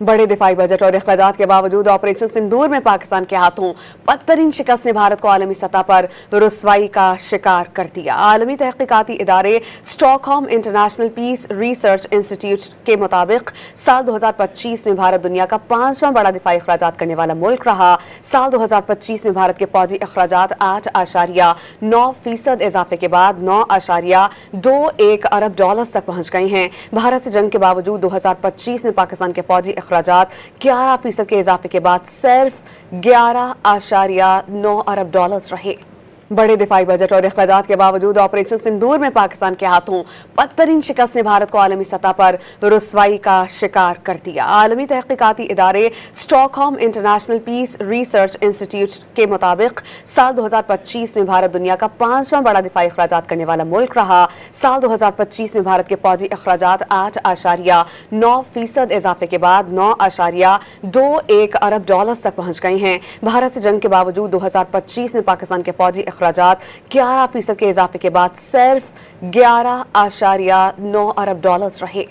बड़े दिफाई बजट और अखराजात के बावजूद ऑपरेशन सिंदूर में पाकिस्तान के हाथों बदतरीन शिकस्त ने भारत को आलमी सतह पर रुसवाई का शिकार कर दिया। आलमी तहकीकाती इदारे Stockholm International Peace Research Institute के मुताबिक साल 2025 में भारत दुनिया का 5वां बड़ा दिफाई अखराजात करने वाला मुल्क रहा। साल 2025 में भारत के फौजी अखराजात 8.9% इजाफे के बाद 9.21 अरब डॉलर तक पहुंच गए हैं। भारत से जंग के बावजूद 2025 में पाकिस्तान के फौजी अखराजात 11% के इजाफे के बाद सिर्फ 11.9 अरब डॉलर रहे। बड़े दिफाई बजट और अखराजात के बावजूद ऑपरेशन सिंदूर में पाकिस्तान के हाथों बदतरीन शिकस्त ने भारत को आलमी सतह पर रुसवाई का शिकार कर दिया। आलमी तहकीकाती इदारे Stockholm International Peace Research Institute के मुताबिक साल 2025 में भारत दुनिया का 5वां बड़ा दिफाई अखराजात करने वाला मुल्क रहा। साल 2025 में भारत के फौजी अखराजात 8.9% इजाफे के बाद 9.21 अरब डॉलर तक पहुंच गए हैं। भारत से जंग के बावजूद 2025 में पाकिस्तान के फौजी अखराजात 11% के इजाफे के बाद सिर्फ 11.9 अरब डॉलर रहे।